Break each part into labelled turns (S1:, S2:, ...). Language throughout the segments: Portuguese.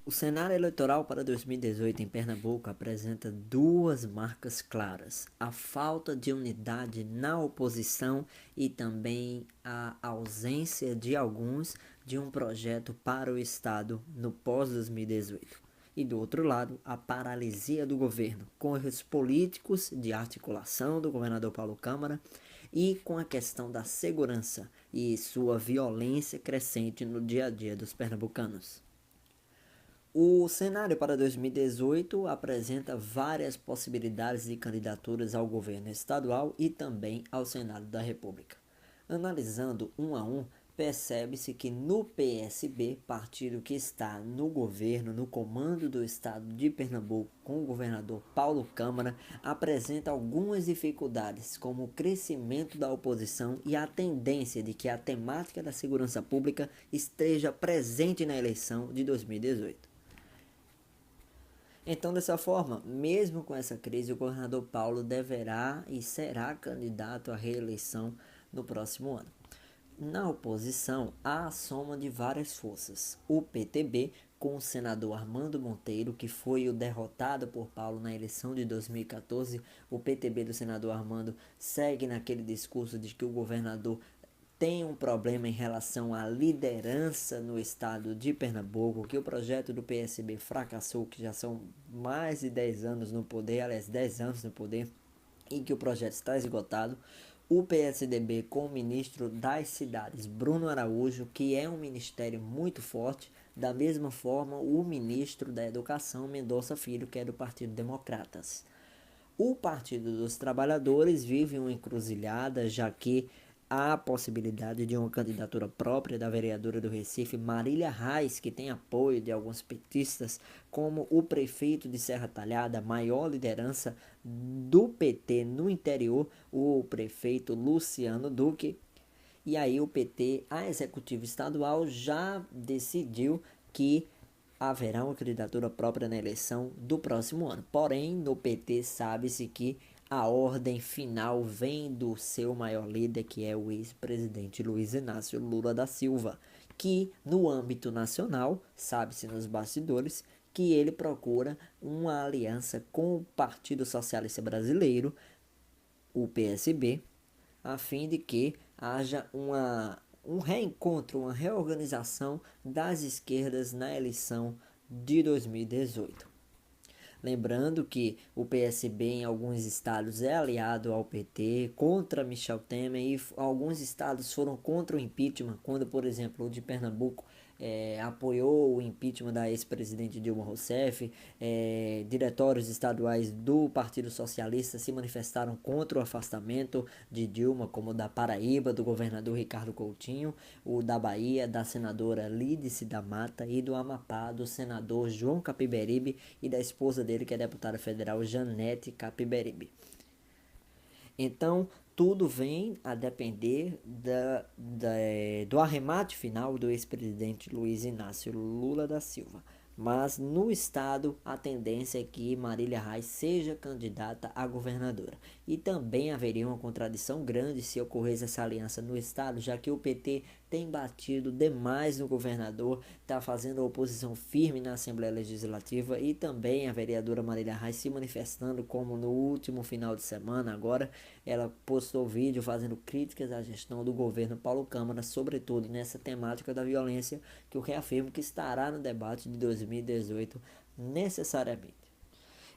S1: O cenário eleitoral para 2018 em Pernambuco apresenta duas marcas claras: a falta de unidade na oposição e também a ausência de alguns de um projeto para o Estado no pós-2018. E do outro lado, a paralisia do governo, com erros políticos de articulação do governador Paulo Câmara e com a questão da segurança e sua violência crescente no dia a dia dos pernambucanos. O cenário para 2018 apresenta várias possibilidades de candidaturas ao governo estadual e também ao Senado da República. Analisando um a um, percebe-se que no PSB, partido que está no governo, no comando do estado de Pernambuco, com o governador Paulo Câmara, apresenta algumas dificuldades, como o crescimento da oposição e a tendência de que a temática da segurança pública esteja presente na eleição de 2018. Então, dessa forma, mesmo com essa crise, o governador Paulo deverá e será candidato à reeleição no próximo ano. Na oposição, há a soma de várias forças. O PTB, com o senador Armando Monteiro, que foi o derrotado por Paulo na eleição de 2014, o PTB do senador Armando segue naquele discurso de que o governador tem um problema em relação à liderança no estado de Pernambuco, que o projeto do PSB fracassou, que já são mais de 10 anos no poder, aliás, 10 anos no poder, e que o projeto está esgotado. O PSDB com o ministro das cidades, Bruno Araújo, que é um ministério muito forte, da mesma forma o ministro da Educação, Mendonça Filho, que é do Partido Democratas. O Partido dos Trabalhadores vive uma encruzilhada, já que há a possibilidade de uma candidatura própria da vereadora do Recife, Marília Reis, que tem apoio de alguns petistas, como o prefeito de Serra Talhada, maior liderança do PT no interior, o prefeito Luciano Duque. E aí o PT, a executiva estadual, já decidiu que haverá uma candidatura própria na eleição do próximo ano. Porém, no PT sabe-se que a ordem final vem do seu maior líder, que é o ex-presidente Luiz Inácio Lula da Silva, que no âmbito nacional, sabe-se nos bastidores, que ele procura uma aliança com o Partido Socialista Brasileiro, o PSB, a fim de que haja um reencontro, uma reorganização das esquerdas na eleição de 2018. Lembrando que o PSB em alguns estados é aliado ao PT, contra Michel Temer, e alguns estados foram contra o impeachment, quando, por exemplo, o de Pernambuco apoiou o impeachment da ex-presidente Dilma Rousseff. Diretórios estaduais do Partido Socialista se manifestaram contra o afastamento de Dilma, como o da Paraíba, do governador Ricardo Coutinho, o da Bahia, da senadora Lídice da Mata, e do Amapá, do senador João Capiberibe, e da esposa dele, que é deputada federal, Janete Capiberibe. Então, tudo vem a depender do arremate final do ex-presidente Luiz Inácio Lula da Silva. Mas no estado, a tendência é que Marília Reis seja candidata a governadora. E também haveria uma contradição grande se ocorresse essa aliança no estado, já que o PT tem batido demais no governador, está fazendo oposição firme na Assembleia Legislativa, e também a vereadora Marília Reis se manifestando, como no último final de semana. Agora ela postou vídeo fazendo críticas à gestão do governo Paulo Câmara, sobretudo nessa temática da violência, que eu reafirmo que estará no debate de 2018 necessariamente.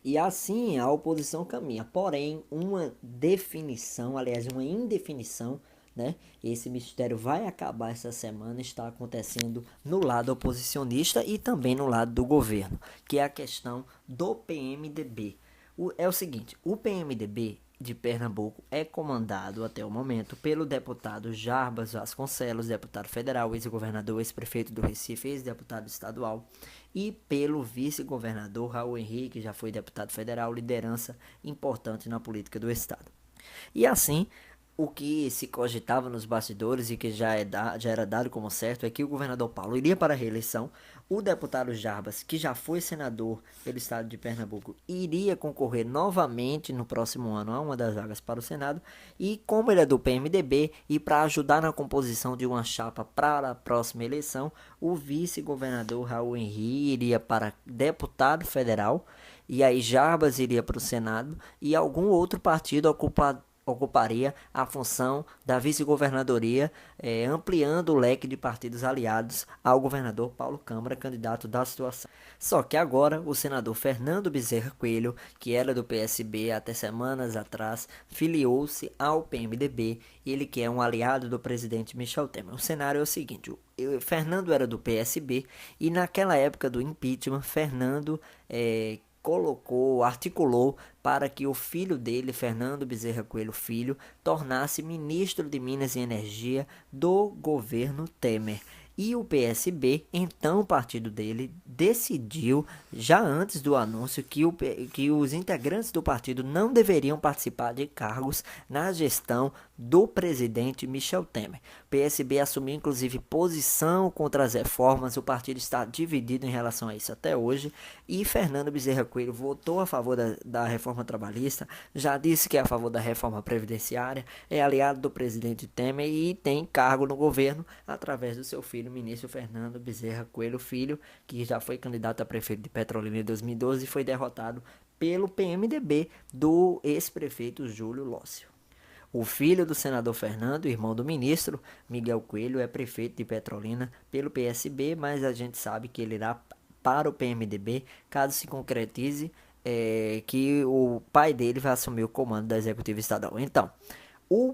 S1: E assim a oposição caminha, porém uma definição, aliás uma indefinição, né? Esse mistério vai acabar essa semana, está acontecendo no lado oposicionista e também no lado do governo, que é a questão do PMDB. É o seguinte, o PMDB de Pernambuco é comandado até o momento pelo deputado Jarbas Vasconcelos, deputado federal, ex-governador, ex-prefeito do Recife, ex-deputado estadual, e pelo vice-governador Raul Henrique, já foi deputado federal, liderança importante na política do estado. E assim, o que se cogitava nos bastidores e que já era dado como certo é que o governador Paulo iria para a reeleição. O deputado Jarbas, que já foi senador pelo estado de Pernambuco, iria concorrer novamente no próximo ano a uma das vagas para o Senado. E como ele é do PMDB e para ajudar na composição de uma chapa para a próxima eleição, o vice-governador Raul Henri iria para deputado federal. E aí Jarbas iria para o Senado e algum outro partido ocuparia a função da vice-governadoria, ampliando o leque de partidos aliados ao governador Paulo Câmara, candidato da situação. Só que agora o senador Fernando Bezerra Coelho, que era do PSB até semanas atrás, filiou-se ao PMDB, ele que é um aliado do presidente Michel Temer. O cenário é o seguinte: Fernando era do PSB e naquela época do impeachment, Fernando articulou para que o filho dele, Fernando Bezerra Coelho Filho, tornasse ministro de Minas e Energia do governo Temer. E o PSB, então o partido dele, decidiu, já antes do anúncio, que os integrantes do partido não deveriam participar de cargos na gestão do presidente Michel Temer. O PSB assumiu inclusive posição contra as reformas, o partido está dividido em relação a isso até hoje, e Fernando Bezerra Coelho votou a favor da reforma trabalhista, já disse que é a favor da reforma previdenciária, é aliado do presidente Temer e tem cargo no governo através do seu filho, o ministro Fernando Bezerra Coelho Filho, que já foi candidato a prefeito de Petrolina em 2012 e foi derrotado pelo PMDB do ex-prefeito Júlio Lócio. O filho do senador Fernando, irmão do ministro Miguel Coelho, é prefeito de Petrolina pelo PSB, mas a gente sabe que ele irá para o PMDB caso se concretize que o pai dele vai assumir o comando da Executiva Estadual. Então, o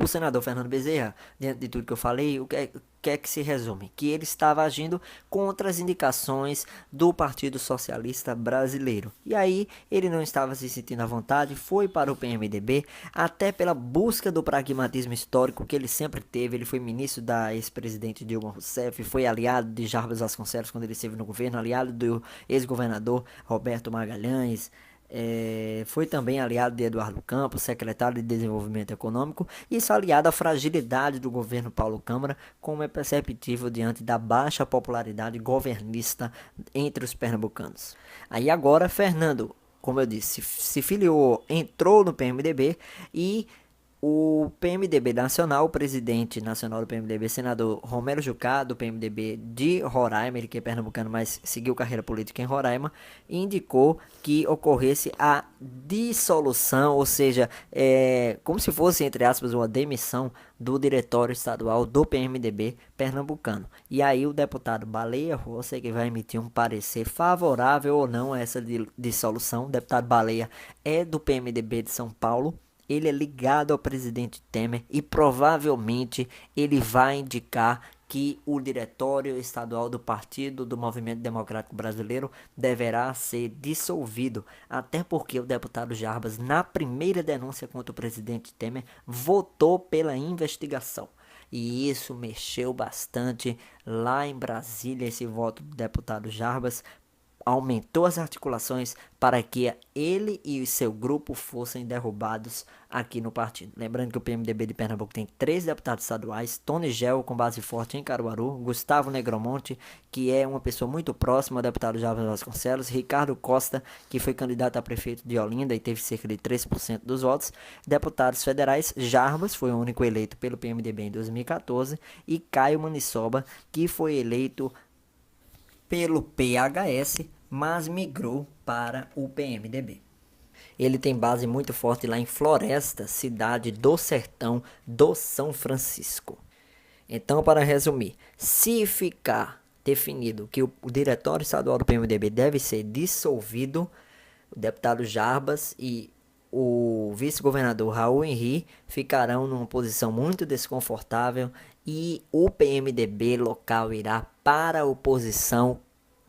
S1: senador Fernando Bezerra, diante de tudo que eu falei, o que é que se resume? Que ele estava agindo contra as indicações do Partido Socialista Brasileiro. E aí ele não estava se sentindo à vontade, foi para o PMDB, até pela busca do pragmatismo histórico que ele sempre teve. Ele foi ministro da ex-presidente Dilma Rousseff, foi aliado de Jarbas Vasconcelos quando ele esteve no governo, aliado do ex-governador Roberto Magalhães, foi também aliado de Eduardo Campos, secretário de Desenvolvimento Econômico, isso aliado à fragilidade do governo Paulo Câmara, como é perceptível diante da baixa popularidade governista entre os pernambucanos. Aí agora Fernando, como eu disse, se filiou, entrou no PMDB e o PMDB nacional, o presidente nacional do PMDB, senador Romero Jucá, do PMDB de Roraima, ele que é pernambucano, mas seguiu carreira política em Roraima, indicou que ocorresse a dissolução, ou seja, como se fosse, entre aspas, uma demissão do diretório estadual do PMDB pernambucano. E aí o deputado Baleia Rossi que vai emitir um parecer favorável ou não a essa dissolução. O deputado Baleia é do PMDB de São Paulo. Ele é ligado ao presidente Temer e provavelmente ele vai indicar que o diretório estadual do Partido do Movimento Democrático Brasileiro deverá ser dissolvido, até porque o deputado Jarbas, na primeira denúncia contra o presidente Temer, votou pela investigação. E isso mexeu bastante lá em Brasília, esse voto do deputado Jarbas aumentou as articulações para que ele e o seu grupo fossem derrubados aqui no partido. Lembrando que o PMDB de Pernambuco tem 3 deputados estaduais: Tony Gel, com base forte em Caruaru; Gustavo Negromonte, que é uma pessoa muito próxima ao deputado Jarbas Vasconcelos; Ricardo Costa, que foi candidato a prefeito de Olinda e teve cerca de 3% dos votos; deputados federais, Jarbas foi o único eleito pelo PMDB em 2014, e Caio Manissoba, que foi eleito pelo PHS, mas migrou para o PMDB. Ele tem base muito forte lá em Floresta, cidade do sertão do São Francisco. Então, para resumir, se ficar definido que o diretório estadual do PMDB deve ser dissolvido, o deputado Jarbas e o vice-governador Raul Henri ficarão numa posição muito desconfortável e o PMDB local irá para a oposição,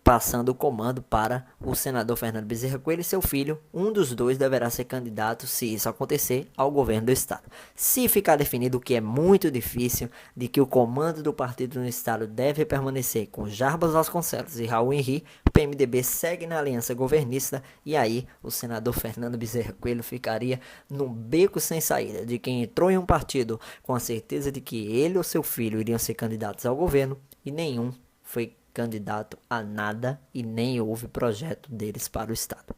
S1: passando o comando para o senador Fernando Bezerra Coelho e seu filho. Um dos dois deverá ser candidato, se isso acontecer, ao governo do estado. Se ficar definido, o que é muito difícil, de que o comando do partido no estado deve permanecer com Jarbas Vasconcelos e Raul Henri, o PMDB segue na aliança governista e aí o senador Fernando Bezerra Coelho ficaria num beco sem saída, de quem entrou em um partido com a certeza de que ele ou seu filho iriam ser candidatos ao governo e nenhum foi candidato a nada e nem houve projeto deles para o Estado.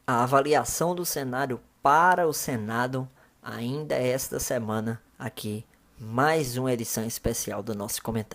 S1: A avaliação do cenário para o Senado ainda é esta semana aqui, mais uma edição especial do nosso comentário.